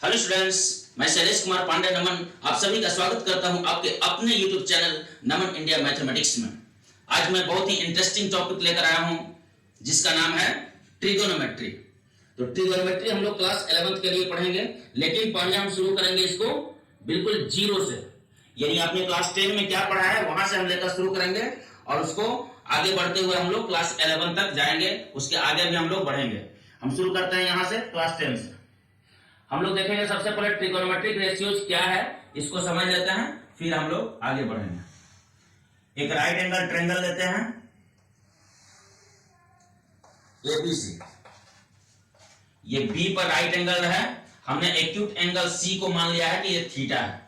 Hello students, मैं शैलेश कुमार पांडे नमन आप सभी का स्वागत करता हूं आपके अपने यूट्यूब चैनल नमन इंडिया मैथमेटिक्स में। आज मैं बहुत ही इंटरेस्टिंग टॉपिक लेकर आया हूं जिसका नाम है ट्रिगोनोमेट्री। तो ट्रिगोनोमेट्री हम लोग क्लास 11th के लिए पढ़ेंगे, लेकिन पहले हम शुरू करेंगे इसको बिल्कुल जीरो से। यानी आपने क्लास 10 में क्या पढ़ा है वहां से हम लेकर शुरू करेंगे और उसको आगे बढ़ते हुए हम लोग क्लास 11 तक जाएंगे, उसके आगे भी हम लोग बढ़ेंगे। हम शुरू करते हैं यहां से क्लास 10 से। हम लोग देखेंगे सबसे पहले ट्रिगोनोमेट्रिक रेशियोज क्या है, इसको समझ लेते हैं, फिर हम लोग आगे बढ़ेंगे। एक राइट एंगल ट्रायंगल लेते हैं एबीसी। ये बी पर राइट एंगल है, हमने एक्यूट एंगल सी को मान लिया है कि ये थीटा है।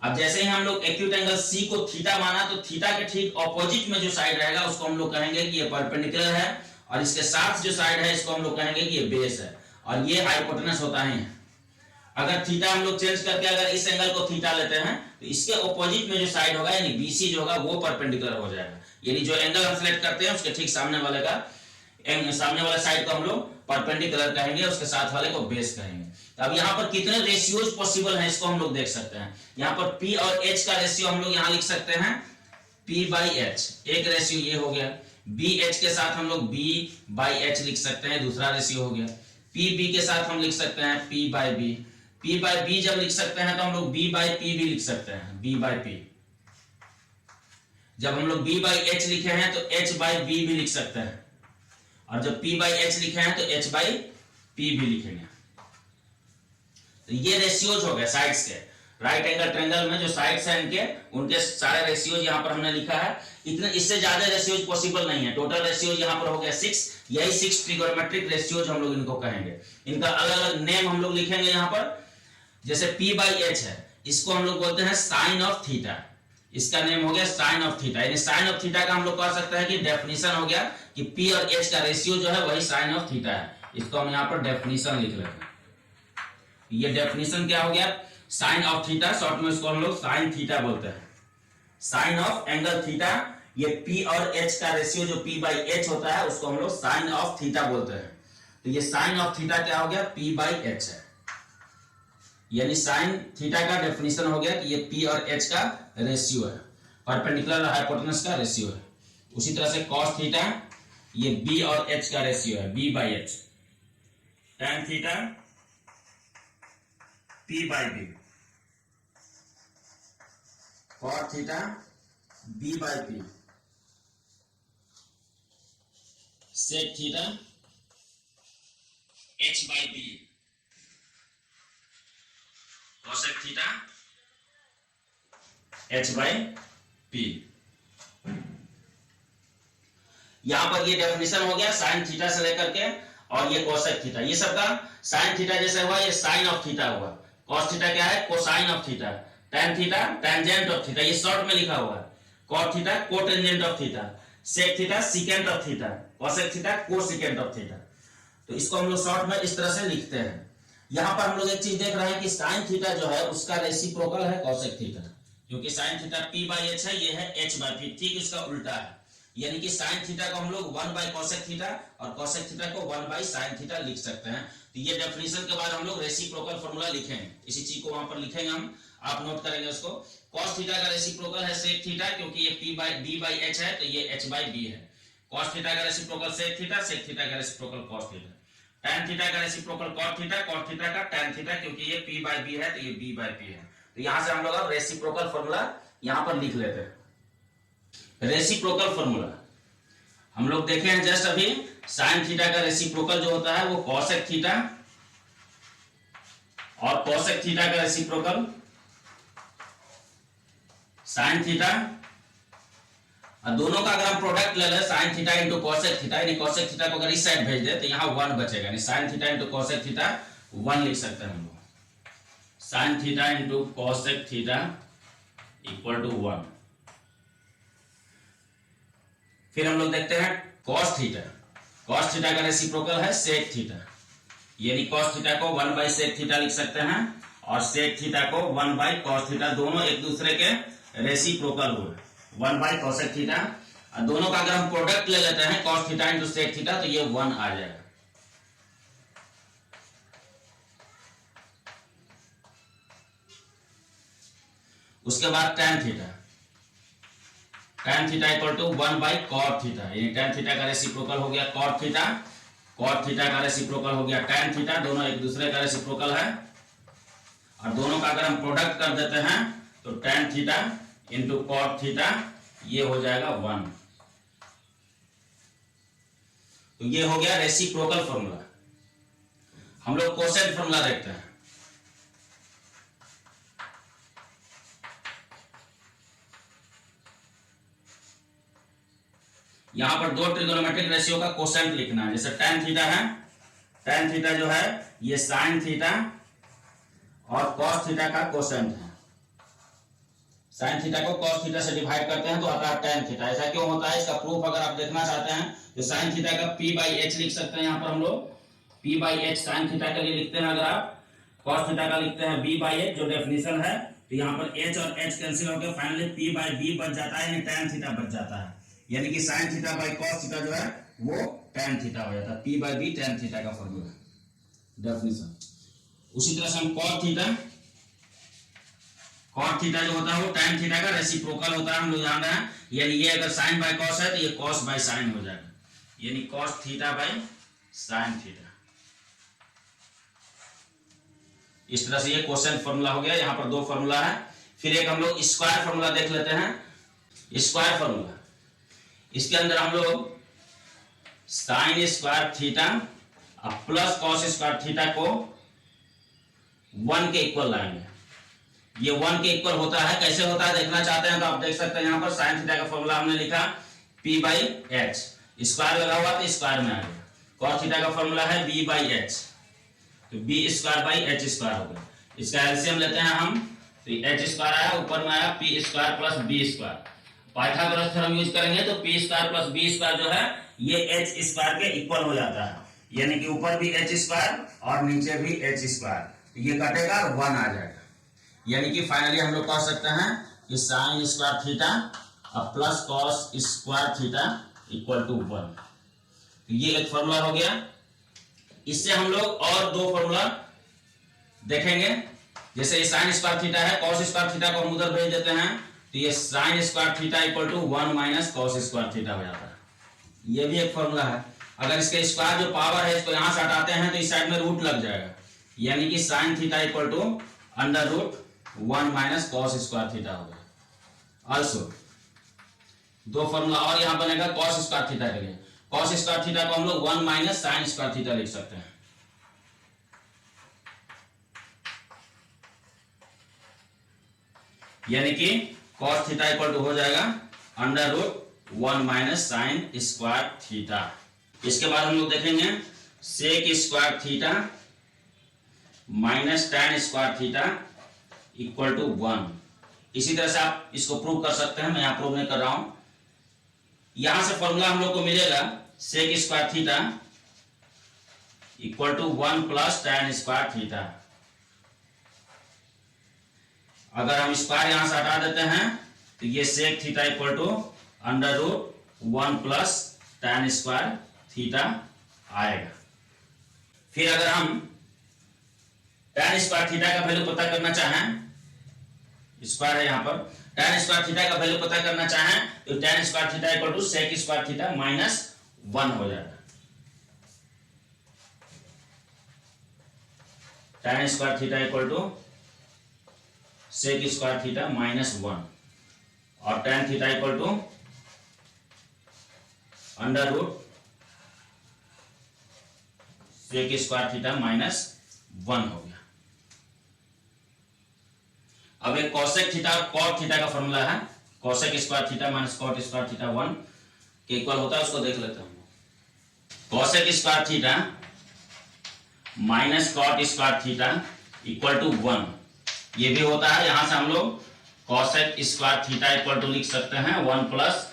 अब जैसे ही हम लोग एक्यूट एंगल सी को थीटा माना तो थीटा के ठीक ऑपोजिट में जो साइड रहेगा उसको हम लोग कहेंगे कि ये परपेंडिकुलर है, और इसके साथ जो साइड है इसको हम लोग कहेंगे कि ये बेस है, और ये हाइपोटेनस होता है। अगर थीटा हम लोग चेंज करके अगर इस एंगल को थीटा लेते हैं तो इसके ऑपोजिट में जो साइड होगा यानी बीसी जो होगा वो परपेंडिकुलर हो जाएगा। यानी जो एंगल हम सिलेक्ट करते हैं उसके ठीक सामने वाले साइड को हम लोग परपेंडिकुलर कहेंगे, उसके साथ वाले को बेस कहेंगे। तो अब यहाँ पर कितने रेशियोज पॉसिबल हैं इसको हम लोग देख सकते हैं। यहाँ पर P और H का रेशियो हम लोग यहाँ लिख सकते हैं P/H, एक रेशियो ये हो गया। BH के साथ हम लोग B/H लिख सकते हैं, दूसरा रेशियो हो गया। PB के साथ हम लिख सकते हैं P/B। P/B जब लिख सकते हैं तो हम लोग B/P भी लिख सकते हैं, B/P। जब हम लोग B/H लिखे हैं तो H/B भी लिख सकते हैं, और जब P/H लिखे हैं तो H/P भी लिखेंगे। तो ये रेशियोज हो गए साइड्स के। राइट एंगल ट्रायंगल में जो साइड्स हैं इनके उनके सारे रेशियोज यहाँ पर हमने लिखा है। इतने इससे ज्यादा रेशियोज पॉसिबल नहीं है। टोटल रेशियोज यहाँ पर हो गया 6। यही 6 ट्रिगोनोमेट्रिक रेशियोज हम लोग इनको कहेंगे। इनका अलग अलग नेम हम लोग लिखेंगे यहाँ पर। जैसे P/H है, इसको हम लोग बोलते हैं साइन ऑफ थीटा। इसका नेम हो गया साइन ऑफ थीटा। यानी साइन ऑफ थीटा का हम लोग कह सकते हैं कि डेफिनेशन हो गया कि P और H का रेशियो जो है वही साइन ऑफ थीटा है। इसको हम यहाँ पर डेफिनेशन लिख लेते हैं। ये डेफिनेशन क्या हो गया, साइन ऑफ थीटा, शॉर्ट में इसको हम लोग साइन थीटा बोलते हैं। साइन ऑफ एंगल थीटा, ये P और H का रेशियो जो P/H होता है उसको हम लोग साइन ऑफ थीटा बोलते हैं। तो ये साइन ऑफ थीटा क्या हो गया, P/H है। यानी साइन थीटा का डेफिनेशन हो गया कि ये P और H का रेशियो है, परपेंडिकुलर हाइपोटेनस का रेशियो है। उसी तरह से कॉस थीटा, ये B और H का रेशियो है, B/H। tan theta P/B, cot theta B/P, sec theta H/B, cosec theta H/P। यहां पर ये डेफिनेशन हो गया साइन थीटा से लेकर के, और ये कोसेक थीटा। ये सबका साइन थीटा जैसे हुआ ये साइन ऑफ थीटा हुआ। कॉस थीटा क्या है, cosine of theta. tan theta tangent of theta, ये शॉर्ट में लिखा हुआ है। Cot theta cotangent of theta. Sec theta secant of theta. Cosec theta cosecant of theta. तो इसको हम लोग शॉर्ट में इस तरह से लिखते हैं। यहां पर हम लोग एक चीज देख रहे हैं कि साइन थीटा जो है उसका रेसिप्रोकल है कोसेक थीटा, क्योंकि साइन थीटा P/H है, ये है H/P। ठीक इसका उल्टा है, यानी कि साइन थीटा को हम लोग 1/कोसेक थीटा और कोसेक थीटा को 1/साइन थीटा लिख सकते हैं। तो ये डेफिनेशन के बाद हम लोग रेसिप्रोकल फार्मूला लिखेंगे, इसी चीज को वहां पर लिखेंगे हम, आप नोट करेंगे उसको। cos थीटा का रेसिप्रोकल है sec थीटा, क्योंकि ये B/H है तो ये H/B है। cos थीटा का reciprocal sec theta, sec theta का reciprocal cos theta. tan theta का reciprocal cot theta, cot theta का tan थीटा, क्योंकि ये P/B है तो ये B/P है। तो यहां से हम लोग अब रेसिप्रोकल फार्मूला यहां पर लिख लेते हैं। रेसिप्रोकल फार्मूला हम लोग देखे हैं जस्ट अभी। साइन थीटा का रेसिप्रोकल जो होता है वो कोसेक थीटा, और कोसेक थीटा का रेसिप्रोकल साइन थीटा। और दोनों का अगर हम प्रोडक्ट ले लें sign theta into cosec theta, यानी कोसेक थीटा को अगर इस साइड भेज दे तो यहां 1 बचेगा, यानी sine theta into cosec theta 1 लिख सकते हैं हम लोग। Sine theta into cosec theta equal to 1। फिर हम लोग देखते हैं cos थीटा। cos थीटा का रेसिप्रोकल है sec थीटा, यानी cos थीटा को 1/sec थीटा लिख सकते हैं, और sec थीटा को 1/cos थीटा। दोनों एक दूसरे के रेसिप्रोकल हुए, 1/cosec थीटा। और दोनों का अगर हम प्रोडक्ट ले लेते हैं cos theta into sec theta तो ये 1 आ जाएगा। उसके बाद tan theta, tan theta equal to 1/cot theta, यानी tan थीटा का रेसिप्रोकल हो गया cot थीटा, cot थीटा का रेसिप्रोकल हो गया tan थीटा, दोनों एक दूसरे का रेसिप्रोकल है, और दोनों का अगर हम प्रोडक्ट कर देते हैं तो tan theta into cot theta ये हो जाएगा 1। तो ये हो गया रेसिप्रोकल फॉर्मूला। हम लोग कोसेंट फॉर्मूला देखते हैं। यहां पर दो ट्रिगोनोमेट्रिक रेशियो का कोसेंट लिखना है। जैसे tan थीटा है, tan थीटा जो है ये sin थीटा और cos थीटा का कोसेंट है। sin थीटा को cos थीटा से डिवाइड करते हैं तो आता है tan थीटा। ऐसा क्यों होता है, इसका प्रूफ अगर आप देखना चाहते हैं तो sin थीटा का p/h लिख सकते हैं। यहाँ पर हम लोग p/h sin थीटा के लिए लिखते हैं। अगर आप cos थीटा का लिखते हैं b/h, जो डेफिनेशन है, तो यहाँ पर h और h कैंसिल होकर फाइनली p/b बच जाता है, यानी tan थीटा बच जाता है। यानी कि sin theta by cos theta जो है वो tan थीटा हो जाता है। p/b tan थीटा का फॉर्मूला डेफिनेशन। उसी तरह से हम cot थीटा जो होता है वो tan थीटा का रेसिप्रोकल होता है, हम लोग जान रहे हैं। यानी ये अगर sin बाय cos है तो ये cos बाय sin हो जाएगा, यानी cos theta by sin theta. इस तरह से ये कोसेंट फॉर्मूला हो गया। यहाँ पर दो फॉर्मूला है। फिर एक हम लोग स्क्वायर फॉर्मूला देख लेते हैं। स्क्वायर फॉर्मूला, इसके अंदर हम लोग साइन स्क्वायर थीटा और प्लस कॉस स्क्वायर थीटा को 1 के इक्वल लाएंगे। ये 1 के इक्वल होता है, कैसे होता है देखना चाहते हैं तो आप देख सकते हैं। यहाँ पर साइन थीटा का फॉर्मूला हमने लिखा p/h, स्क्वायर लगा हुआ तो स्क्वायर में आ गया। कॉस थीटा का फॉर्मूला है b/h, तो b square by h square हो गया। इसका एलसीएम लेते हैं हम, तो h स्क्वायर आया, ऊपर में आया p square plus b square. Pythagoras theorem use करेंगे तो p square plus b square जो है ये h स्क्वायर के इक्वल हो जाता है, यानी कि ऊपर भी h स्क्वायर और नीचे भी h स्क्वायर, तो ये कटेगा 1 आ जाएगा। यानी कि फाइनली हम लोग कह सकते हैं कि साइन स्क्वायर थीटा और plus cos square theta equal to 1। तो ये एक फॉर्मूला हो गया। इससे हम लोग और दो फॉर्मूला देखेंगे। जैसे ये साइन स्क्वायर थीटा है, कॉस स्क्वायर थीटा को हम उधर भेज देते हैं, तो ये sine square theta equal to 1 minus cos square theta हो जाता है। ये भी एक फॉर्मूला है। अगर इसके स्क्वायर जो पावर है इसको यहां से हटाते हैं तो इस साइड में रूट लग जाएगा, यानी कि sine theta equal to under root 1 minus cos square theta हो गया। ऑल्सो दो फॉर्मूला और यहां बनेगा कॉस स्क्वायर थीटा के लिए। कॉस स्क्वायर थीटा को हम लोग 1 माइनस साइन स्क्वायर थीटा लिख सकते हैं। यानी कि कॉस थीटा इक्वल टू हो जाएगा under root 1 minus sine square theta. इसके बाद हम लोग देखेंगे sec square theta minus tan square theta equal to 1। इसी तरह से आप इसको प्रूव कर सकते हैं, मैं यहां प्रूव नहीं कर रहा हूं। यहां से फॉर्मूला हम लोग को मिलेगा sec square theta equal to 1 plus tan square theta. अगर हम स्क्वायर यहां से हटा देते हैं तो ये sec theta equal to under root 1 plus tan square theta आएगा। फिर अगर हम tan स्क्वायर थीटा का वैल्यू पता करना चाहें, स्क्वायर है यहाँ पर, tan स्क्वायर थीटा का वैल्यू पता करना चाहें तो tan square theta equal to sec square theta minus 1 हो जाएगा। tan square theta equal to sec square theta minus 1 और tan theta equal to under root sec square theta minus 1 हो गया। अब एक कॉसेक थीटा और कॉट थीटा का formula है। Cosec square theta minus cot square theta 1 के equal होता है, उसको देख लेते हैं। Cosec square theta minus cot square theta equal to 1, ये भी होता है। यहां से हम लोग cosec square theta equal to लिख सकते हैं 1 प्लस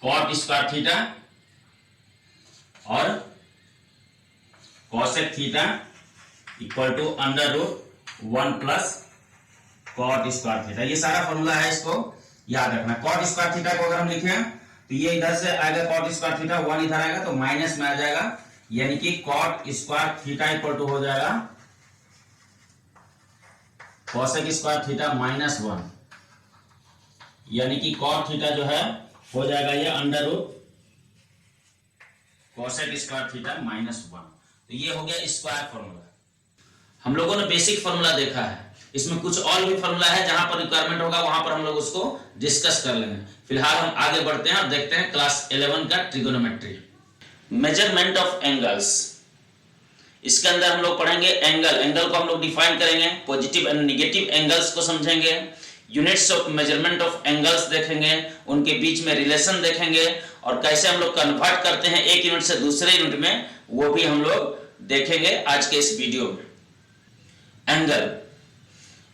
कॉट स्क्वायर थीटा और cosec theta equal to under root 1 plus cot square theta. ये सारा फॉर्मूला है, इसको याद रखना। कॉट स्क्वायर थीटा को अगर हम लिखें तो ये इधर से आएगा कॉट स्क्वायर थीटा, 1 इधर आएगा तो माइनस में आ जाएगा, यानी कि cot square theta equal to हो जाएगा कॉसेक स्क्वायर थीटा माइनस 1। यानी कि cot थीटा जो है हो जाएगा ये under root cosec square theta -1। तो ये हो गया स्क्वायर फॉर्मूला। हम लोगों ने बेसिक फॉर्मूला देखा है, इसमें कुछ और भी फॉर्मूला है, जहां पर रिक्वायरमेंट होगा वहां पर हम लोग उसको डिस्कस कर लेंगे। फिलहाल हम आगे बढ़ते हैं और देखते हैं क्लास 11 का ट्रिगोनोमेट्री। मेजरमेंट ऑफ एंगल्स, इसके अंदर हम लोग पढ़ेंगे एंगल को हम लोग डिफाइन करेंगे, पॉजिटिव एंड नेगेटिव एंगल्स को समझेंगे, units of measurement of angles देखेंगे, उनके बीच में रिलेशन देखेंगे, और कैसे हम लोग कन्वर्ट करते हैं एक यूनिट से दूसरे यूनिट में, वो भी हम लोग देखेंगे आज के इस वीडियो में। Angle,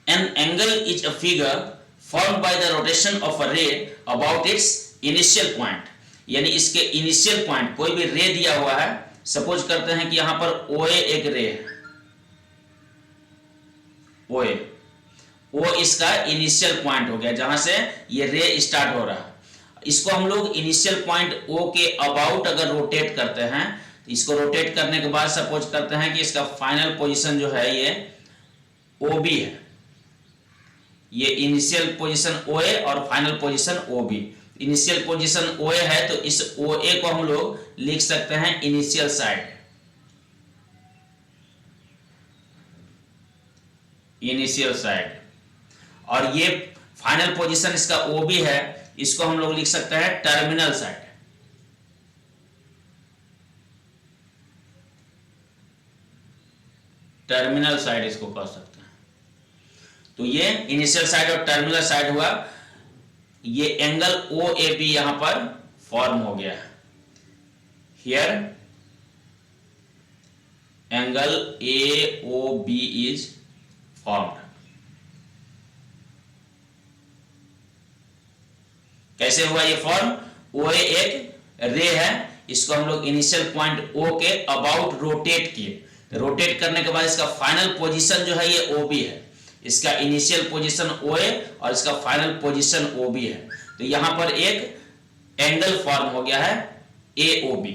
an angle is a figure formed by the rotation of a रे अबाउट इट्स इनिशियल पॉइंट, यानी इसके इनिशियल पॉइंट, कोई भी रे दिया हुआ है, सपोज करते हैं कि यहां पर OA एक रे है, OA, वो इसका इनिशियल पॉइंट हो गया जहां से ये रे स्टार्ट हो रहा है। इसको हम लोग इनिशियल पॉइंट O के अबाउट अगर रोटेट करते हैं, तो इसको रोटेट करने के बाद सपोज करते हैं कि इसका फाइनल पोजीशन जो है ये OB है, ये इनिशियल पोजीशन OA और final position OB। Initial position OA है तो इस OA को हम लोग लिख सकते हैं इनिशियल साइड, इनिशियल साइड, और ये फाइनल पोजीशन इसका OB है, इसको हम लोग लिख सकते हैं टर्मिनल साइड। टर्मिनल साइड इसको कह सकते हैं। तो ये इनिशियल साइड और टर्मिनल साइड हुआ। ये एंगल OAB यहां पर फॉर्म हो गया है, here angle AOB is formed. कैसे हुआ ये फॉर्म? OA एक रे है, इसको हम लोग इनिशियल पॉइंट O के अबाउट रोटेट किए, रोटेट करने के बाद इसका फाइनल पोजीशन जो है ये OB है, इसका इनिशियल पोजीशन OA और इसका फाइनल पोजीशन OB है। तो यहां पर एक एंगल फॉर्म हो गया है AOB।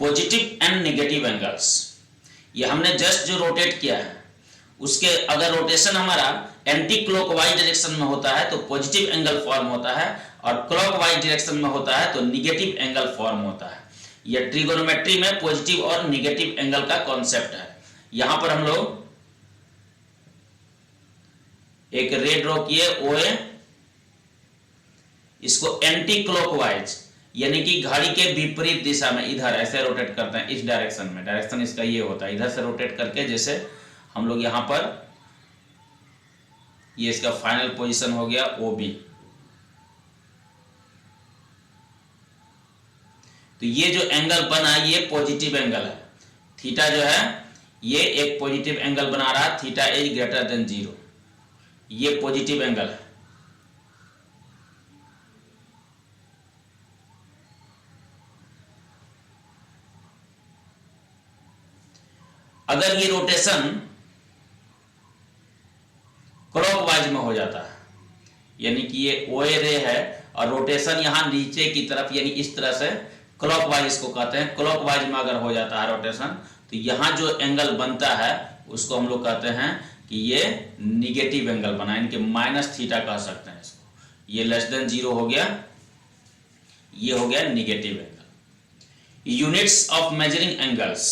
Positive and negative angles, ये हमने जस्ट जो रोटेट किया है उसके अगर रोटेशन हमारा एंटी क्लॉकवाइज डायरेक्शन में होता है तो पॉजिटिव एंगल फॉर्म होता है, और क्लॉकवाइज डायरेक्शन में होता है तो नेगेटिव एंगल फॉर्म होता है। यह ट्रिगोनोमेट्री में पॉजिटिव और नेगेटिव एंगल का कॉन्सेप्ट है। यहां पर हम लोग एक रे ड्रॉ किए OA, इसको एंटी क्लॉकवाइज यानी कि घड़ी के विपरीत दिशा में इधर ऐसे रोटेट करते हैं, इस डायरेक्शन में, डायरेक्शन इसका ये होता है, इधर से रोटेट करके जैसे हम लोग यहां पर, ये इसका फाइनल पोजीशन हो गया OB। तो ये जो एंगल बना ये पॉजिटिव एंगल है, थीटा जो है ये एक पॉजिटिव एंगल बना रहा है, थीटा इज ग्रेटर देन 0, ये पॉजिटिव एंगल है। अगर ये रोटेशन क्लॉकवाइज में हो जाता है, यानी कि ये OA रे है और रोटेशन यहां नीचे की तरफ, यानी इस तरह से क्लॉकवाइज इसको कहते हैं, क्लॉकवाइज में अगर हो जाता है रोटेशन, तो यहां जो एंगल बनता है उसको हम लोग कहते हैं कि ये निगेटिव एंगल बना, इनके -θ कह सकते हैं इसको। ये <0 हो गया, ये हो गया negative angle. Units of measuring angles,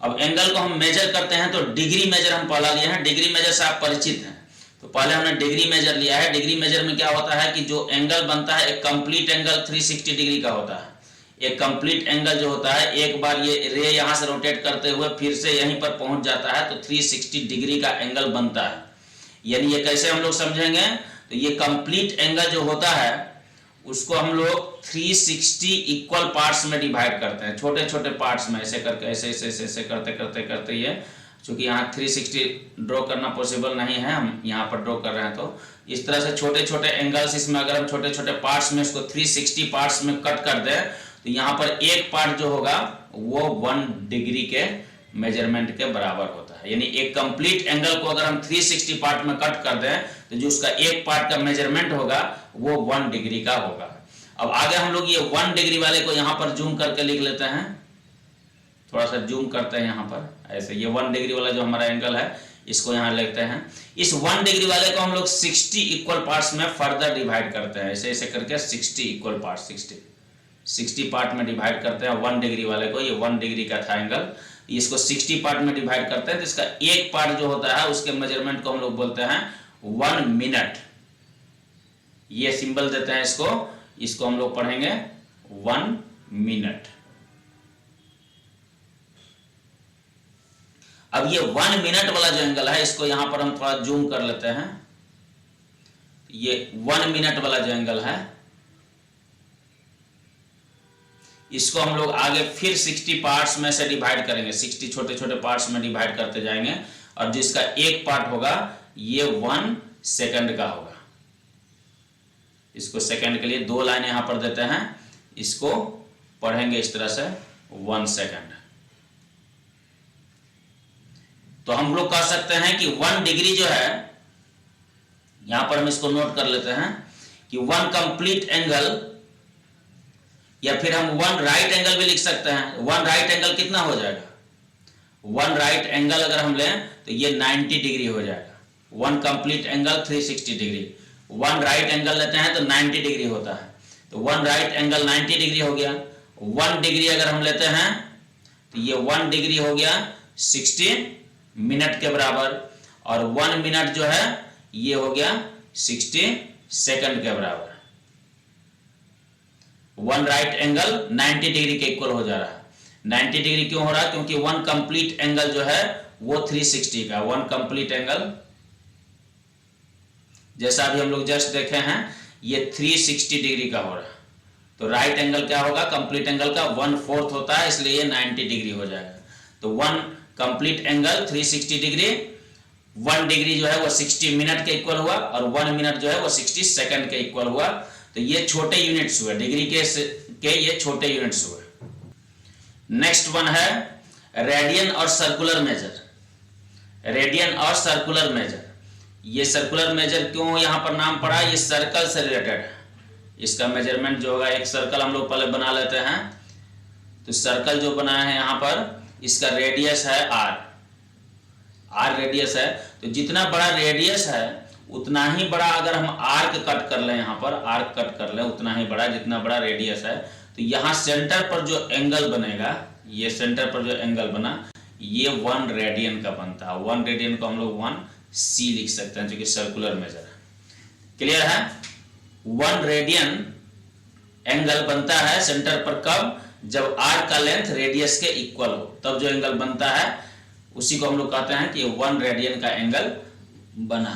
अब एंगल को हम मेजर करते हैं तो डिग्री मेजर हम पहला लिए हैं, डिग्री मेजर से आप परिचित हैं, तो पहले हमने डिग्री मेजर लिया है। डिग्री मेजर में क्या होता है कि जो एंगल बनता है एक कंप्लीट एंगल 360 डिग्री का होता है। एक कंप्लीट एंगल जो होता है, एक बार ये रे यहां से रोटेट करते हुए फिर से यहीं पर पहुंच जाता है तो 360 डिग्री का एंगल बनता है। यानी ये कैसे हम लोग समझेंगे, तो ये कंप्लीट एंगल जो होता है उसको हम लोग 360 इक्वल पार्ट्स में डिवाइड करते हैं, छोटे छोटे पार्ट्स में, ऐसे करके ऐसे ऐसे ऐसे ऐसे करते करते करते ये, चूंकि यहाँ 360 ड्रॉ करना पॉसिबल नहीं है, हम यहाँ पर ड्रॉ कर रहे हैं, तो इस तरह से छोटे छोटे एंगल्स, इसमें अगर हम छोटे छोटे पार्ट्स में इसको 360 पार्ट्स में कट कर दें तो यहाँ पर एक पार्ट जो होगा वो 1 डिग्री के मेजरमेंट के बराबर होता है। यानी एक कंप्लीट एंगल को अगर हम 360 पार्ट में कट कर दें तो जो उसका एक पार्ट का मेजरमेंट होगा वो 1 डिग्री का होगा। अब आगे हम लोग ये 1 डिग्री वाले को यहाँ पर जूम करके लिख लेते हैं, थोड़ा सा जूम करते हैं यहाँ पर ऐसे, ये 1 डिग्री वाला जो हमारा एंगल है इसको यहाँ लेते हैं। इस 1 डिग्री वाले को हम लोग 60 इक्वल पार्ट्स में फर्दर डिवाइड करते हैं, ऐसे ऐसे करके 60 इक्वल पार्ट 60 पार्ट में डिवाइड करते हैं 1 डिग्री वाले को। ये 1 डिग्री का था एंगल, इसको 60 पार्ट में डिवाइड करते हैं, तो इसका एक पार्ट जो होता है उसके मेजरमेंट को हम लोग बोलते हैं 1 मिनट। ये सिंबल देते हैं इसको हम लोग पढ़ेंगे 1 मिनट। अब ये 1 मिनट वाला जो एंगल है इसको यहां पर हम थोड़ा जूम कर लेते हैं। ये 1 मिनट वाला जो एंगल है इसको हम लोग आगे फिर 60 पार्ट्स में से डिवाइड करेंगे, 60 छोटे छोटे पार्ट्स में डिवाइड करते जाएंगे, और जिसका एक पार्ट होगा ये 1 सेकंड का होगा। इसको सेकंड के लिए 2 लाइन यहां पर देते हैं, इसको पढ़ेंगे इस तरह से 1 सेकंड। तो हम लोग कह सकते हैं कि 1 डिग्री जो है, यहां पर हम इसको नोट कर लेते हैं कि 1 कंप्लीट एंगल, या फिर हम 1 राइट एंगल भी लिख सकते हैं। 1 राइट एंगल कितना हो जाएगा? 1 राइट एंगल अगर हम लें तो ये 90 डिग्री हो जाएगा। 1 complete angle 360 degree, 1 right angle लेते हैं तो 90 डिग्री होता है, तो 1 राइट एंगल 90 डिग्री हो गया। 1 डिग्री अगर हम लेते हैं तो ये 1 डिग्री हो गया 60 मिनट के बराबर, और 1 मिनट जो है ये हो गया 60 सेकंड के बराबर। 1 राइट एंगल 90 डिग्री के इक्वल हो जा रहा है। 90 डिग्री क्यों हो रहा है? क्योंकि 1 कंप्लीट एंगल जो है वो 360 का, 1 कंप्लीट एंगल जैसा अभी हम लोग जस्ट देखे हैं ये 360 डिग्री का हो रहा है। तो राइट एंगल क्या होगा? कंप्लीट एंगल का 1/4 होता है, इसलिए ये 90 डिग्री हो जाएगा। तो 1 कंप्लीट एंगल 360 डिग्री, 1 डिग्री जो है वो 60 मिनट के इक्वल हुआ, और 1 मिनट जो है वो 60 सेकंड के इक्वल हुआ। तो ये छोटे यूनिट्स हुए, डिग्री के ये छोटे यूनिट्स हुए। नेक्स्ट वन है रेडियन और सर्कुलर मेजर। रेडियन और सर्कुलर मेजर, ये सर्कुलर मेजर क्यों यहां पर नाम पड़ा? ये सर्कल से रिलेटेड है। इसका मेजरमेंट जो होगा, एक सर्कल हम लोग पहले बना लेते हैं। तो सर्कल जो बनाया है यहां पर, इसका रेडियस है r रेडियस है। तो जितना बड़ा रेडियस है उतना ही बड़ा अगर हम आर्क कट कर लें, यहां पर आर्क कट कर लें उतना ही बड़ा, जितना बड़ा रेडियस है। तो यहां सेंटर पर जो एंगल बनेगा, ये सेंटर पर जो एंगल बना ये 1 रेडियन का बनता है। 1 रेडियन को हम लोग 1c लिख सकते हैं, जो कि सर्कुलर मेजर है। क्लियर है? 1 रेडियन एंगल बनता है सेंटर पर कब? जब आर्क का लेंथ रेडियस के इक्वल हो, तब जो एंगल बनता है उसी को हम लोग कहते हैं कि 1 रेडियन का एंगल बना।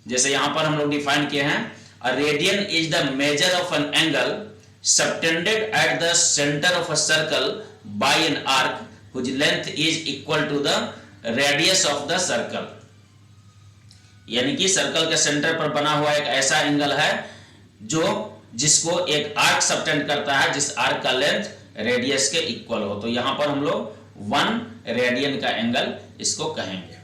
जैसे यहां पर हम लोग डिफाइन किए हैं, a radian is the measure of an angle subtended at the centre of a circle by an arc which length is equal to the radius of the circle. यानी कि सर्कल के सेंटर पर बना हुआ एक ऐसा एंगल है जिसको एक आर्क सबटेंड करता है, जिस आर्क का लेंथ रेडियस के इक्वल हो। तो यहां पर हम लोग 1 रेडियन का एंगल इसको कहेंगे।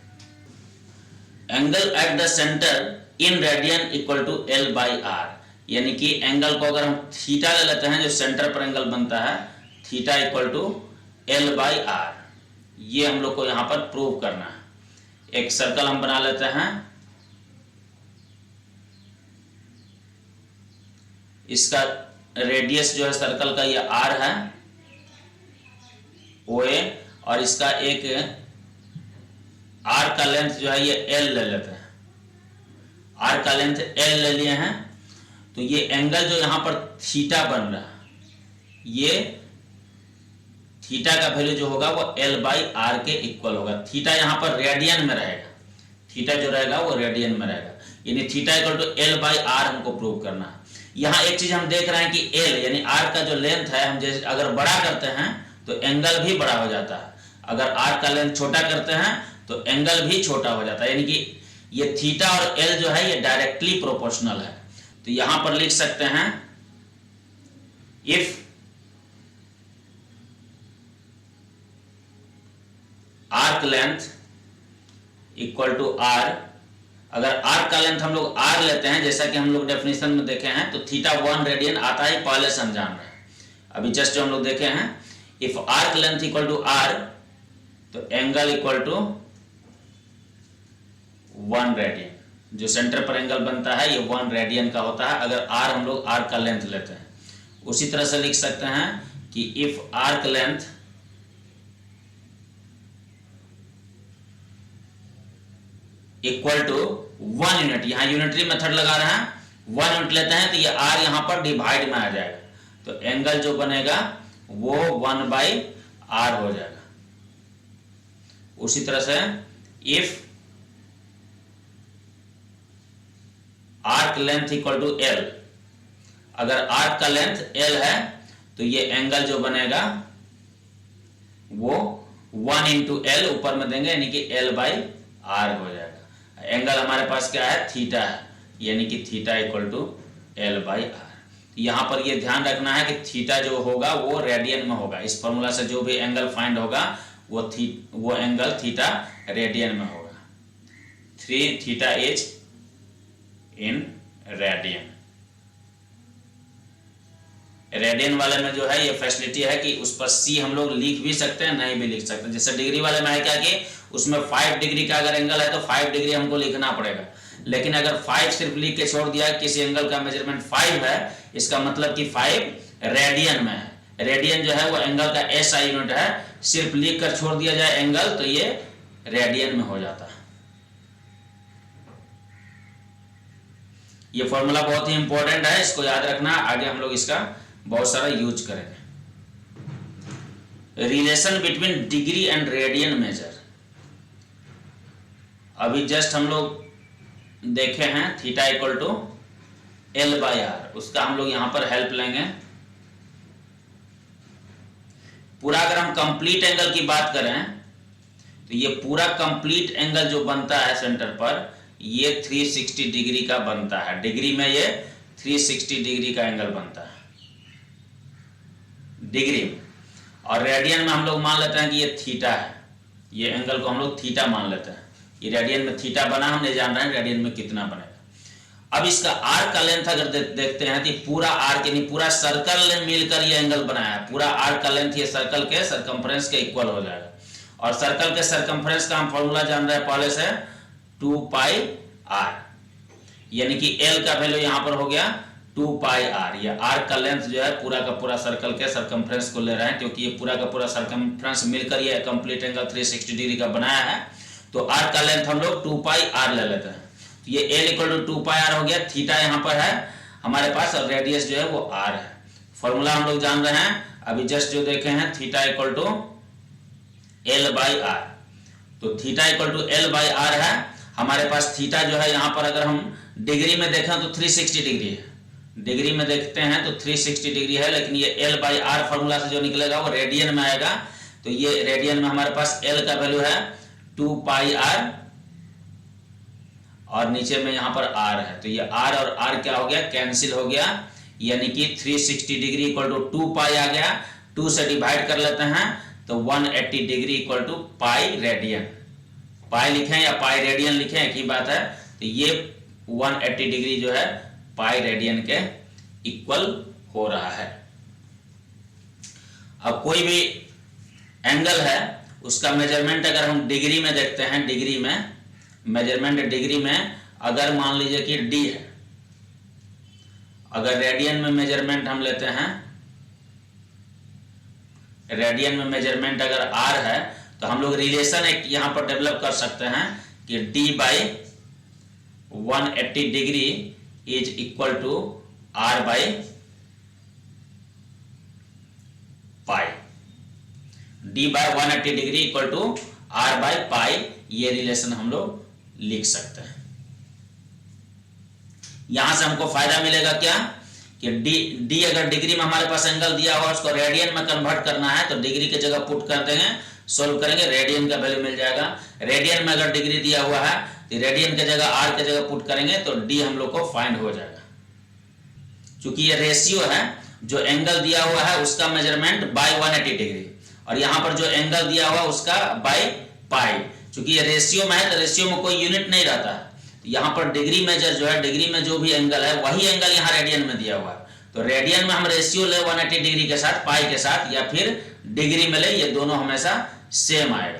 Angle at the centre in radian equal to L by R, यानी कि एंगल को अगर हम थीटा ले लेते हैं, जो सेंटर पर एंगल बनता है, theta equal to L by R. ये हम लोग को यहां पर प्रूव करना है। एक सर्कल हम बना लेते हैं, इसका रेडियस जो है सर्कल का ये r है OA, और इसका एक r का लेंथ जो है ये L ले लेते हैं। r का लेंथ L ले लिए हैं, तो ये एंगल जो यहां पर थीटा बन रहा है, ये थीटा का वैल्यू जो होगा वो L बाई आर के इक्वल होगा। थीटा यहां पर रेडियन में रहेगा, थीटा जो रहेगा वो रेडियन में रहेगा, यानी theta equal to L by R हमको प्रूव करना है। यहाँ एक चीज हम देख रहे हैं कि L यानी R का जो लेंथ है, हम जैसे अगर बड़ा करते हैं तो एंगल भी बड़ा हो जाता है, अगर R का लेंथ छोटा करते हैं तो एंगल भी छोटा हो जाता है। यानी कि ये थीटा और L जो है ये डायरेक्टली प्रोपोर्शनल है। तो यहां पर लिख सकते हैं if arc length equal to R, अगर आर्क का लेंथ हम लोग r लेते हैं, जैसा कि हम लोग डेफिनेशन में देखे हैं, तो थीटा 1 रेडियन आता है, पहले से हम जान रहे हैं, अभी जस्ट जो हम लोग देखे हैं। If arc length equal to r, तो एंगल इक्वल टू 1 रेडियन। जो सेंटर पर एंगल बनता है ये 1 रेडियन का होता है अगर आर हम लोग आर्क का लेंथ लेते हैं। उसी तरह से लिख सकते हैं कि if arc length equal to 1 unit, यहां यूनिटरी मेथड लगा रहे हैं, 1 यूनिट लेते हैं तो ये आर यहां पर डिवाइड में आ जाएगा, तो एंगल जो बनेगा वो 1/r हो जाएगा। उसी तरह से if arc length equal to l, अगर आर्क का लेंथ l है तो ये एंगल जो बनेगा वो 1 इंटू एल ऊपर में देंगे यानी कि l/r हो जाएगा। एंगल हमारे पास क्या है, थीटा है, यानी कि थीटा इक्वल टू l/r। यहां पर ये ध्यान रखना है कि थीटा जो होगा वो रेडियन में होगा। इस फॉर्मूला से जो भी एंगल फाइंड होगा वो एंगल थीटा रेडियन में होगा। 3 theta is in radian. Radian वाले में जो है ये फैसिलिटी है कि उस पर c हम लोग लिख भी सकते हैं, नहीं भी लिख सकते। जैसे डिग्री वाले में है क्या कि उसमें 5 डिग्री का अगर एंगल है तो 5 डिग्री हमको लिखना पड़ेगा, लेकिन अगर 5 सिर्फ लिख के छोड़ दिया किसी एंगल का मेजरमेंट 5 है, इसका मतलब कि 5 रेडियन में है। रेडियन जो है वो एंगल का SI यूनिट है, सिर्फ लिख कर छोड़ दिया जाए एंगल तो ये रेडियन में हो जाता है। ये फॉर्मूला बहुत ही इंपॉर्टेंट है, इसको याद रखना, आगे हम लोग इसका बहुत सारा यूज करेंगे। Relation between degree and radian major, अभी जस्ट हम लोग देखे हैं थीटा इक्वल टू l/r, उसका हम लोग यहां पर हेल्प लेंगे। पूरा अगर हम कंप्लीट एंगल की बात करें तो ये पूरा कंप्लीट एंगल जो बनता है सेंटर पर ये 360 डिग्री का बनता है। डिग्री में ये 360 डिग्री का एंगल बनता है डिग्री में, और रेडियन में हम लोग मान लेते हैं कि ये थीटा है, ये एंगल को हम लोग थीटा मान लेते हैं। ये रेडियन में थीटा बना, हम नहीं जान रहे हैं रेडियन में कितना बनेगा। अब इसका आर्क का लेंथ अगर देखते हैं तो पूरा आर्क यानी पूरा सर्कल ने मिलकर ये एंगल बनाया है। पूरा आर्क का लेंथ ये सर्कल के सरकमफ्रेंस के इक्वल हो जाएगा, और सर्कल के सरकमफ्रेंस का हम फॉर्मूला जान रहे हैं पहले से 2πr, यानी कि l का वैल्यू यहां पर हो गया 2πr। ये आर्क का लेंथ जो है पूरा का पूरा सर्कल के सरकमफ्रेंस को ले रहे हैं, क्योंकि ये पूरा का पूरा सरकमफ्रेंस मिलकर ये कंप्लीट एंगल 360 डिग्री का बनाया है। तो आर्क का लेंथ हम लोग 2πr ले लेते हैं, तो ये l इक्वल टू 2πr हो गया। थीटा यहाँ पर है हमारे पास और रेडियस जो है वो r है। फॉर्मूला हम लोग जान रहे हैं, अभी जस्ट जो देखे हैं थीटा इक्वल टू l/r, तो थीटा इक्वल टू l/r है हमारे पास। थीटा जो है यहाँ पर अगर हम डिग्री में देखें तो 360 डिग्री है, डिग्री में देखते हैं तो 360 डिग्री है, लेकिन ये l/r फॉर्मूला से जो निकलेगा वो रेडियन में आएगा। तो ये रेडियन में हमारे पास l का वैल्यू है 2πr और नीचे में यहाँ पर r है, तो ये r और r क्या हो गया, कैंसिल हो गया, यानी कि 360 डिग्री इक्वल टू 2π आ गया। 2 से डिवाइड कर लेते हैं तो 180 degree equal to pi radian. Pi लिखें या पाई रेडियन लिखें एक ही बात है। तो ये 180 डिग्री जो है पाई रेडियन के इक्वल हो रहा है। अब कोई भी एंगल है उसका मेजरमेंट अगर हम डिग्री में देखते हैं, डिग्री में मेजरमेंट डिग्री में अगर मान लीजिए कि d है, अगर रेडियन में मेजरमेंट हम लेते हैं, रेडियन में मेजरमेंट अगर r है तो हम लोग रिलेशन एक यहां पर डेवलप कर सकते हैं कि d/180 degree is equal to r/पाई। d/180 डिग्री इक्वल टू r/पाई, ये रिलेशन हम लोग लिख सकते हैं। यहां से हमको फायदा मिलेगा क्या कि d अगर डिग्री में हमारे पास एंगल दिया हुआ उसको रेडियन में कन्वर्ट करना है तो डिग्री की जगह पुट कर देंगे, सोल्व करेंगे, रेडियन का वैल्यू मिल जाएगा। रेडियन में अगर डिग्री दिया हुआ है तो रेडियन की जगह r की जगह पुट करेंगे तो d हम लोग को फाइंड हो जाएगा। क्योंकि ये रेशियो है, जो एंगल दिया हुआ है उसका मेजरमेंट बाय 180 डिग्री और यहाँ पर जो एंगल दिया हुआ उसका बाय पाई। क्योंकि ये रेशियो में है तो रेशियो में कोई यूनिट नहीं रहता है, यहाँ पर डिग्री मेजर जो है, डिग्री में जो भी एंगल है वही एंगल यहाँ रेडियन में दिया हुआ है। तो रेडियन में हम रेशियो ले 180 डिग्री के साथ, पाई के साथ, या फिर डिग्री में ले, ये दोनों हमेशा सेम आएगा।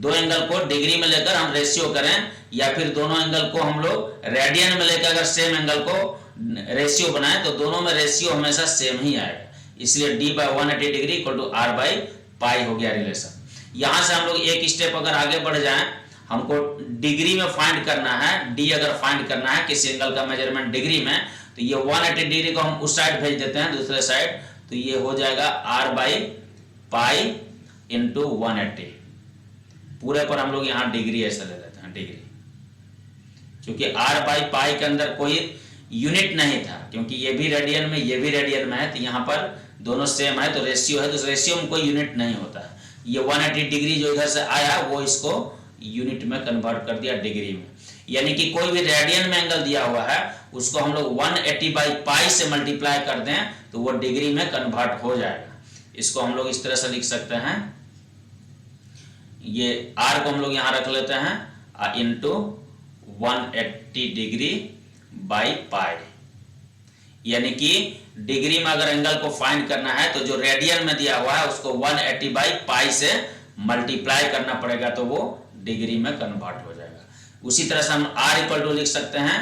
दो एंगल को डिग्री में लेकर हम रेशियो करें या फिर दोनों एंगल को हम लोग रेडियन में लेकर अगर सेम एंगल को रेशियो बनाए तो दोनों में रेशियो हमेशा सेम ही आएगा, इसलिए d by 180 degree equal to r by pi हो गया रिलेशन। यहां से हम लोग एक स्टेप अगर आगे बढ़ जाएं, हमको डिग्री में फाइंड करना है, d अगर फाइंड करना है किसी एंगल का मेजरमेंट डिग्री में, तो ये 180 डिग्री को हम उस साइड भेज देते हैं दूसरे साइड, तो ये हो जाएगा r बाई पाई इंटू 180। पूरे पर हम लोग यहाँ डिग्री ऐसा ले लेते हैं डिग्री, क्योंकि r बाई पाई के अंदर कोई यूनिट नहीं था, क्योंकि ये भी रेडियन में ये भी रेडियन में है, तो यहाँ पर दोनों सेम है तो रेशियो है, तो रेशियो में कोई यूनिट नहीं होता है। ये 180 डिग्री जो इधर से आया वो इसको यूनिट में कन्वर्ट कर दिया डिग्री में, यानी कि कोई भी रेडियन में एंगल दिया हुआ है उसको हम लोग 180 बाई पाई से मल्टीप्लाई कर दें तो वो डिग्री में कन्वर्ट हो जाएगा। इसको हम लोग इस तरह से लिख सकते हैं, ये r को हम लोग यहाँ रख लेते हैं इंटू 180 डिग्री बाई पाई, यानी कि डिग्री में अगर एंगल को फाइंड करना है तो जो रेडियन में दिया हुआ है उसको 180 बाई पाई से मल्टीप्लाई करना पड़ेगा तो वो डिग्री में कन्वर्ट हो जाएगा। उसी तरह से हम r इक्वल टू लिख सकते हैं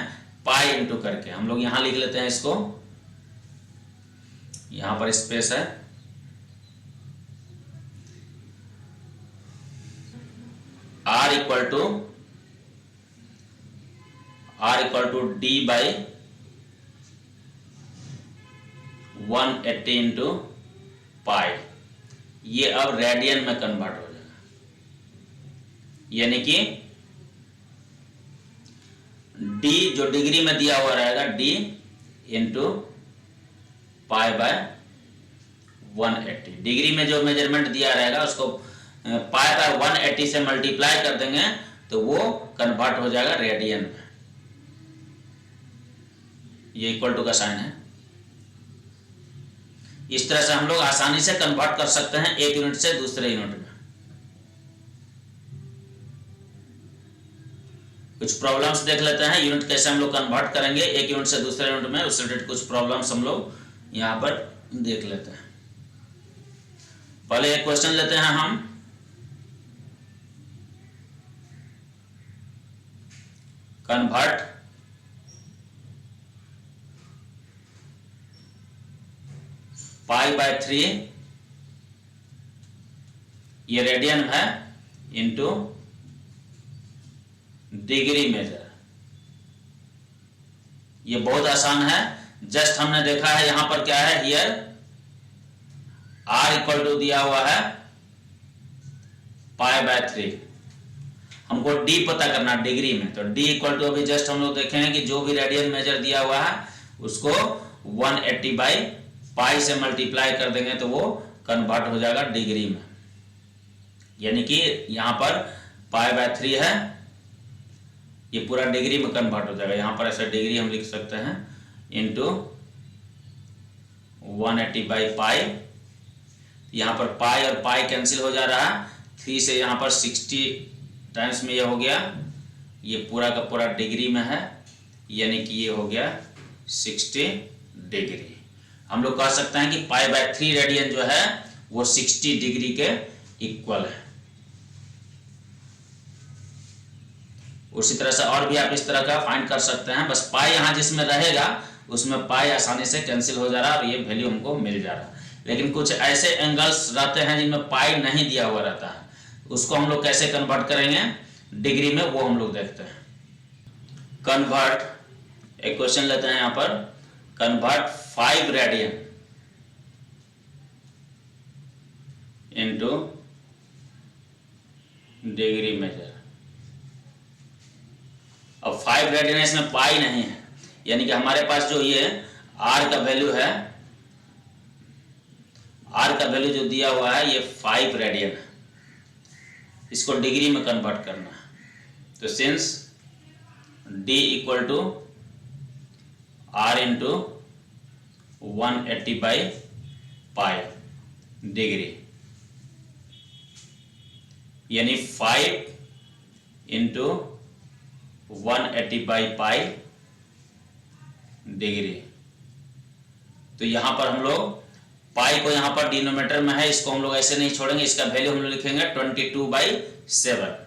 पाई इंटू करके, हम लोग यहां लिख लेते हैं इसको, यहां पर स्पेस है, r equal to d by 180 into pi, ये अब रेडियन में कन्वर्ट हो जाएगा, यानी कि d जो डिग्री में दिया हुआ रहेगा d into pi by 180, degree में जो मेजरमेंट दिया रहेगा उसको पाई बाय 180 से मल्टीप्लाई कर देंगे तो वो कन्वर्ट हो जाएगा रेडियन में। ये इक्वल टू का साइन है। इस तरह से हम लोग आसानी से कन्वर्ट कर सकते हैं एक यूनिट से दूसरे यूनिट में। कुछ प्रॉब्लम्स देख लेते हैं, यूनिट कैसे हम लोग कन्वर्ट करेंगे एक यूनिट से दूसरे यूनिट में, उससे रिलेटेड कुछ प्रॉब्लम्स हम लोग यहां पर देख लेते हैं। पहले एक क्वेश्चन लेते हैं हम, कन्वर्ट पाई बाय 3, ये रेडियन है, इंटू डिग्री मेजर। ये बहुत आसान है, जस्ट हमने देखा है यहां पर क्या है, हियर r इक्वल टू दिया हुआ है पाई बाय 3, हमको d पता करना डिग्री में, तो d इक्वल टू अभी जस्ट हम लोग देखेंगे कि जो भी रेडियन मेजर दिया हुआ है उसको 180 बाई पाई से मल्टीप्लाई कर देंगे तो वो कन्वर्ट हो जाएगा डिग्री में, यानी कि यहां पर पाई बाय 3 है, ये पूरा डिग्री में कन्वर्ट हो जाएगा। यहां पर ऐसा डिग्री हम लिख सकते हैं इंटू 180 बाई पाई, यहां पर पाई और पाई कैंसिल हो जा रहा है, 3 से यहां पर 60 टाइम्स में ये हो गया, ये पूरा का पूरा डिग्री में है, यानी कि ये हो गया 60 डिग्री। हम लोग कह सकते हैं कि पाई बाय 3 रेडियन जो है वो 60 डिग्री के इक्वल है। उसी तरह से और भी आप इस तरह का फाइंड कर सकते हैं, बस पाई यहां जिसमें रहेगा उसमें पाई आसानी से कैंसिल हो जा रहा है और ये वैल्यू हमको मिल जा रहा है। लेकिन कुछ ऐसे एंगल्स रहते हैं जिनमें पाई नहीं दिया हुआ रहता है, उसको हम लोग कैसे कन्वर्ट करेंगे डिग्री में, वो हम लोग देखते हैं। कन्वर्ट, एक क्वेश्चन लेते हैं यहां पर, convert 5 radian into degree measure. अब 5 रेडियन है, इसमें पाई नहीं है, यानी कि हमारे पास जो ये r का वैल्यू है, r का वैल्यू जो दिया हुआ है ये 5 रेडियन है, इसको डिग्री में कन्वर्ट करना है। तो since d equal to r into 180 by pi degree, यानी 5 इंटू 180 बाई पाई डिग्री। तो यहां पर हम लोग पाई को यहां पर डिनोमिनेटर में है, इसको हम लोग ऐसे नहीं छोड़ेंगे, इसका वैल्यू हम लोग लिखेंगे 22 बाई 7,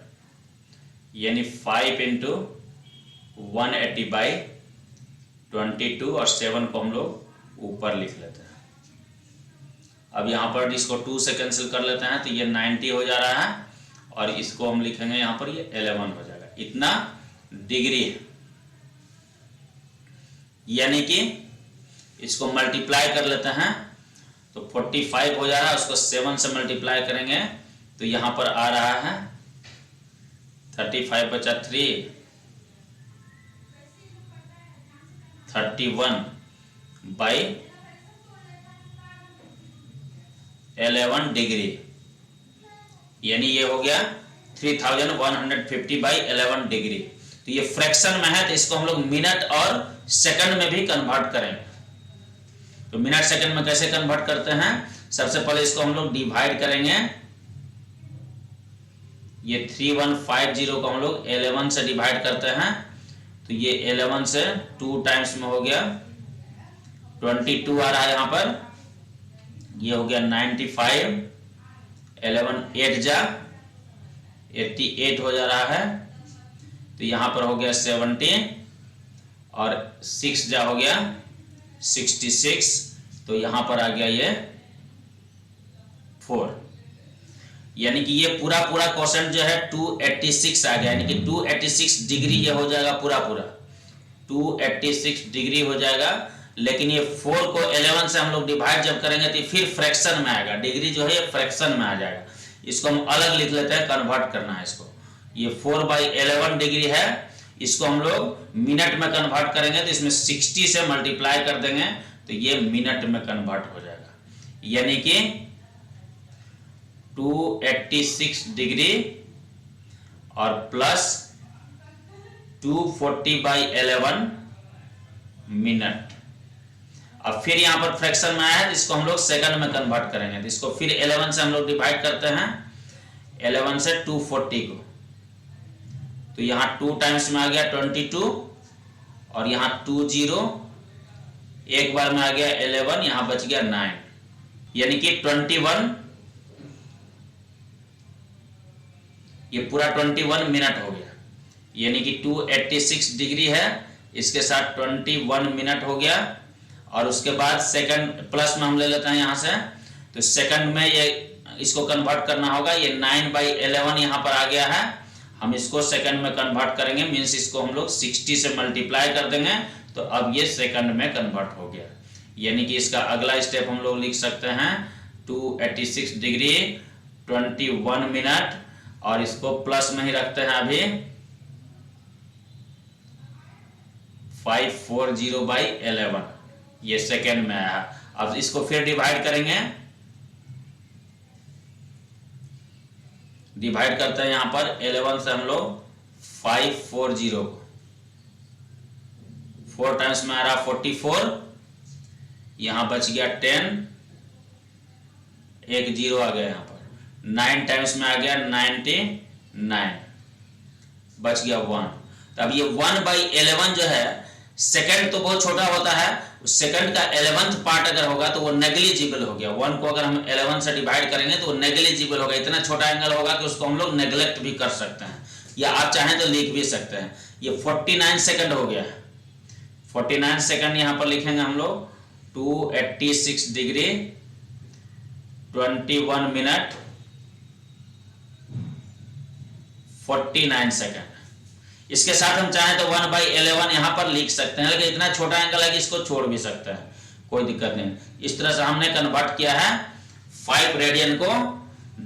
यानी 5 इंटू 180/22 और 7 को हम लोग ऊपर लिख लेते हैं। अब यहाँ पर इसको 2 से कैंसिल कर लेते हैं तो ये 90 हो जा रहा है और इसको हम लिखेंगे यहाँ पर ये 11 हो जाएगा। इतना डिग्री है, यानी कि इसको मल्टीप्लाई कर लेते हैं तो 45 हो जा रहा है, उसको 7 से मल्टीप्लाई करेंगे तो यहाँ पर आ रहा है 35 बचा 3, 31/11 डिग्री, यानी ये हो गया 3150/11 डिग्री। तो ये फ्रैक्शन में है तो इसको हम लोग मिनट और सेकंड में भी कन्वर्ट करेंगे। तो मिनट सेकंड में कैसे कन्वर्ट करते हैं, सबसे पहले इसको हम लोग डिवाइड करेंगे। ये 3150 को हम लोग 11 से डिवाइड करते हैं तो ये 11 से 2 टाइम्स में हो गया 22 आ रहा है यहाँ पर, ये हो गया 95, 11 8 जा 88 हो जा रहा है, तो यहाँ पर हो गया 70 और 6 जा हो गया 66, तो यहाँ पर आ गया ये 4, यानी कि ये पूरा क्वेश्चन जो है 286 आ गया, यानी कि 286 डिग्री ये हो जाएगा, पूरा 286 डिग्री हो जाएगा। लेकिन ये 4 को 11 से हम लोग डिवाइड जब करेंगे तो फिर फ्रैक्शन में आएगा, डिग्री जो है ये फ्रैक्शन में आ जाएगा। इसको हम अलग लिख लेते हैं, कन्वर्ट करना है इसको। ये 4/11 डिग्री है, इसको हम लोग मिनट में कन्वर्ट करेंगे तो इसमें 60 से मल्टीप्लाई कर देंगे तो ये मिनट में कन्वर्ट हो जाएगा, यानी कि 286 डिग्री और प्लस 240/11 मिनट। अब फिर यहां पर फ्रैक्शन में आया है तो इसको हम लोग सेकंड में कन्वर्ट करेंगे तो इसको फिर 11 से हम लोग डिवाइड करते हैं, 11 से 240 को, तो यहाँ 2 टाइम्स में आ गया 22 और यहाँ 20 एक बार में आ गया 11, यहाँ बच गया 9, यानी कि 21, ये पूरा 21 मिनट हो गया, यानी कि 286 डिग्री है, इसके साथ 21 मिनट हो गया। और उसके बाद सेकंड प्लस में हम ले लेते हैं यहाँ से, तो सेकंड में ये इसको कन्वर्ट करना होगा, ये 9/11 यहाँ पर आ गया है, हम इसको सेकंड में कन्वर्ट करेंगे, मींस इसको हम लोग 60 से मल्टीप्लाई कर देंगे तो अब ये सेकंड में कन्वर्ट हो गया। यानी कि इसका अगला स्टेप हम लोग लिख सकते हैं 286 डिग्री 21 मिनट और इसको प्लस में ही रखते हैं अभी 540/11, ये सेकेंड में आया। अब इसको फिर डिवाइड करेंगे, डिवाइड करते हैं यहां पर 11 से हम लोग 540 को, 4 टाइम्स में आ रहा 44, यहां बच गया 10, एक 0 आ गया, यहां पर 9 टाइम्स में आ गया 99, बच गया 1। तो अब ये 1/11 जो है, सेकंड तो बहुत छोटा होता है, उस सेकंड का 11th पार्ट अगर होगा तो वो नेग्लिजिबल हो गया। 1 को अगर हम 11 से डिवाइड करेंगे तो वो नेग्लिजिबल होगा, इतना छोटा एंगल होगा कि उसको हम लोग नेग्लेक्ट भी कर सकते हैं, या आप चाहें तो लिख भी सकते हैं। ये 49 सेकंड हो गया, 49 सेकंड यहां पर लिखेंगे हम लोग 286 डिग्री 21 मिनट 49 सेकंड। इसके साथ हम चाहें तो 1/11 यहां पर लिख सकते हैं, लेकिन इतना छोटा एंगल है कि इसको छोड़ भी सकते हैं, कोई दिक्कत नहीं। इस तरह से हमने कन्वर्ट किया है 5 रेडियन को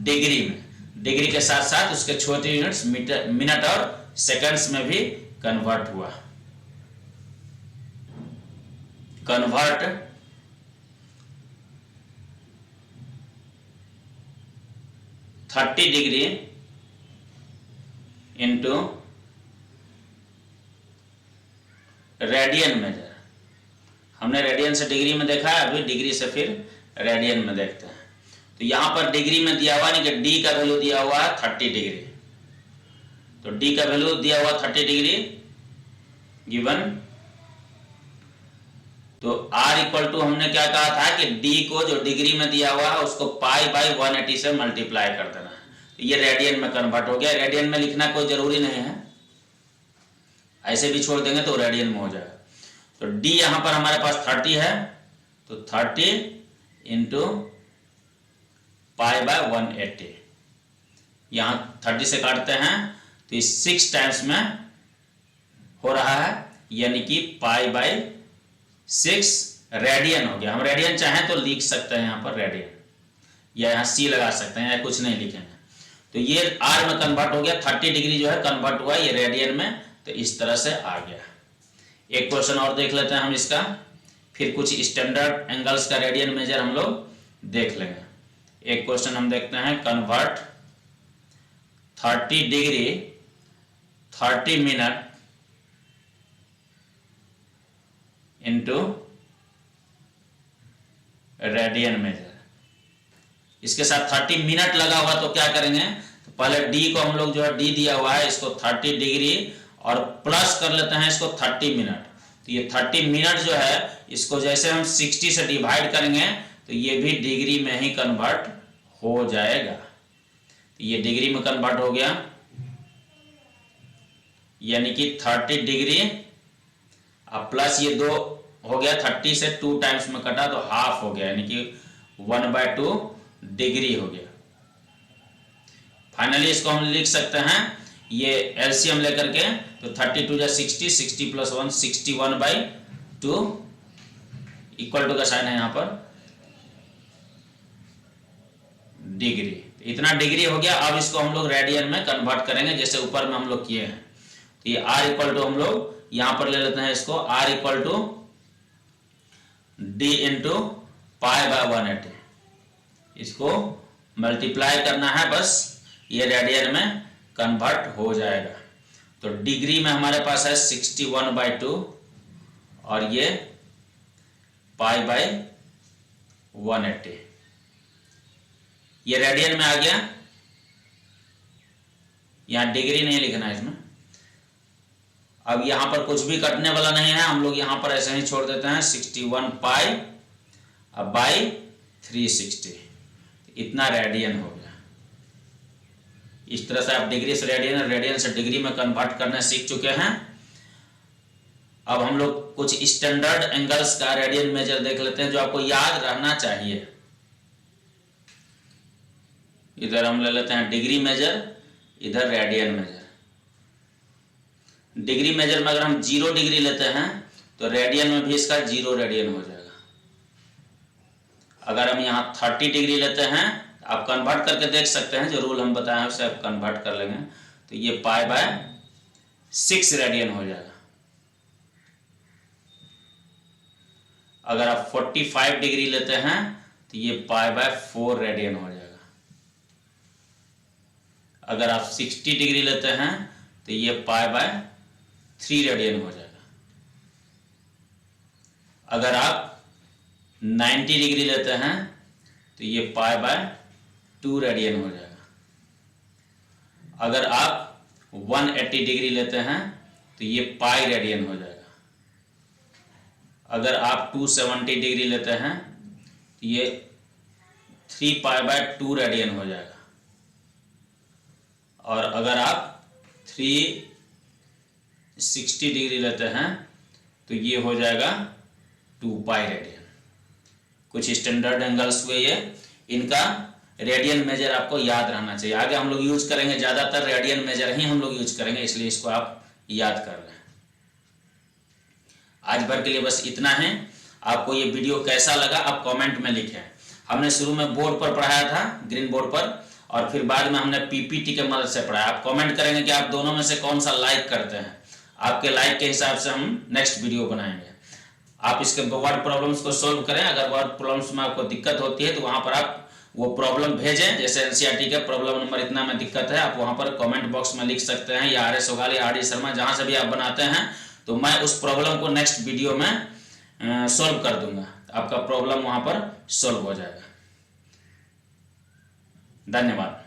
डिग्री में, डिग्री के साथ साथ उसके छोटे यूनिट्स मिनट और सेकंड्स में भी कन्वर्ट हुआ। Convert thirty degree into radian में, जरा हमने रेडियन से डिग्री में देखा है, अभी डिग्री से फिर रेडियन में देखते हैं। तो यहां पर डिग्री में दिया हुआ, नहीं कि डी का वैल्यू दिया हुआ है 30 डिग्री, तो डी का वैल्यू दिया हुआ 30 डिग्री गिवन। तो आर इक्वल टू हमने क्या कहा था कि डी को जो डिग्री में दिया हुआ है उसको पाई/180 से मल्टीप्लाई कर देना है। तो ये रेडियन में कन्वर्ट हो गया। रेडियन में लिखना कोई जरूरी नहीं है, ऐसे भी छोड़ देंगे तो रेडियन में हो जाएगा। तो डी यहां पर हमारे पास 30 है, तो 30 इंटू पाई बाय 180, यहां 30 से काटते हैं तो इस 6 टाइम्स में हो रहा है, यानी कि पाई बाय 6 रेडियन हो गया। हम रेडियन चाहें तो लिख सकते हैं यहाँ पर रेडियन, या यहाँ सी लगा सकते हैं, या कुछ नहीं लिखेंगे। तो ये आर में कन्वर्ट हो गया, 30 डिग्री जो है कन्वर्ट हुआ ये रेडियन में, तो इस तरह से आ गया। एक क्वेश्चन और देख लेते हैं हम इसका, फिर कुछ स्टैंडर्ड एंगल्स का रेडियन मेजर हम लोग देख लेंगे। एक क्वेश्चन हम देखते हैं, convert 30 degree 30 minute into radian major. इसके साथ 30 मिनट लगा हुआ तो क्या करेंगे, तो पहले डी को हम लोग जो है डी दिया हुआ है इसको 30 डिग्री और प्लस कर लेते हैं इसको 30 मिनट। तो ये 30 मिनट जो है इसको जैसे हम 60 से डिवाइड करेंगे तो ये भी डिग्री में ही कन्वर्ट हो जाएगा। तो ये डिग्री में कन्वर्ट हो गया, यानी कि 30 डिग्री अब प्लस ये 2 हो गया, 30 से 2 टाइम्स में कटा तो हाफ हो गया, यानी कि 1/2 डिग्री हो गया। फाइनली इसको हम लिख सकते हैं ये एलसीएम लेकर के, तो 32 + 60, 60 + 1 61/2 इक्वल टू का साइन है यहाँ पर डिग्री। इतना डिग्री हो गया। अब इसको हम लोग रेडियन में कन्वर्ट करेंगे जैसे ऊपर में हम लोग किए हैं। तो ये R इक्वल टू हम लोग यहां पर ले लेते हैं इसको, R equal to D into pi by 180, इसको मल्टीप्लाई करना है बस, ये रेडियन में कन्वर्ट हो जाएगा। तो डिग्री में हमारे पास है 61/2 और ये पाई बाय 180, ये रेडियन में आ गया। यहां डिग्री नहीं लिखना है इसमें। अब यहां पर कुछ भी कटने वाला नहीं है, हम लोग यहां पर ऐसे ही छोड़ देते हैं 61 पाई अब बाई 360, इतना रेडियन हो गया। इस तरह से आप डिग्री से रेडियन, रेडियन से डिग्री में कन्वर्ट करना सीख चुके हैं। अब हम लोग कुछ स्टैंडर्ड एंगल्स का रेडियन मेजर देख लेते हैं जो आपको याद रहना चाहिए। इधर हम ले लेते हैं डिग्री मेजर, इधर रेडियन मेजर। डिग्री मेजर में अगर हम 0 डिग्री लेते हैं तो रेडियन में भी इसका 0 रेडियन हो जाएगा। अगर हम यहाँ 30 डिग्री लेते हैं, आप कन्वर्ट करके देख सकते हैं, जो रूल हम बताए हैं उसे आप कन्वर्ट कर लेंगे तो ये पाई बाय 6 रेडियन हो जाएगा। अगर आप 45 डिग्री लेते हैं तो ये पाई बाय 4 रेडियन हो जाएगा। अगर आप 60 डिग्री लेते हैं तो ये पाई बाय 3 रेडियन हो जाएगा। अगर आप 90 डिग्री लेते हैं तो ये पाई बाय 2 रेडियन हो जाएगा। अगर आप 180 डिग्री लेते हैं तो ये पाई रेडियन हो जाएगा। अगर आप 270 डिग्री लेते हैं तो ये 3 पाई बाय 2 रेडियन हो जाएगा। और अगर आप 360 डिग्री लेते हैं तो ये हो जाएगा 2 पाई रेडियन। कुछ स्टैंडर्ड एंगल्स हुए ये, इनका रेडियन मेजर आपको याद रहना चाहिए। आगे हम लोग यूज करेंगे, ज्यादातर रेडियन मेजर ही हम लोग यूज करेंगे, इसलिए इसको आप याद कर लें। आज भर के लिए बस इतना है। आपको ये वीडियो कैसा लगा आप कमेंट में लिखें। हमने शुरू में बोर्ड पर पढ़ाया था, ग्रीन बोर्ड पर, और फिर बाद में हमने पीपीटी के मदद से पढ़ाया। आप कमेंट करेंगे कि आप दोनों में से कौन सा लाइक करते हैं। आपके लाइक के हिसाब से हम नेक्स्ट वीडियो बनाएंगे। आप इसके वर्ड प्रॉब्लम्स को सोल्व करें। अगर वर्ड प्रॉब्लम्स में आपको दिक्कत होती है तो वहां पर आप वो प्रॉब्लम भेजें। जैसे एनसीईआरटी के प्रॉब्लम नंबर इतना में दिक्कत है, आप वहां पर कमेंट बॉक्स में लिख सकते हैं, या RS होगाल या RD शर्मा, जहां से भी आप बनाते हैं, तो मैं उस प्रॉब्लम को नेक्स्ट वीडियो में सोल्व कर दूंगा। आपका प्रॉब्लम वहां पर सोल्व हो जाएगा। धन्यवाद।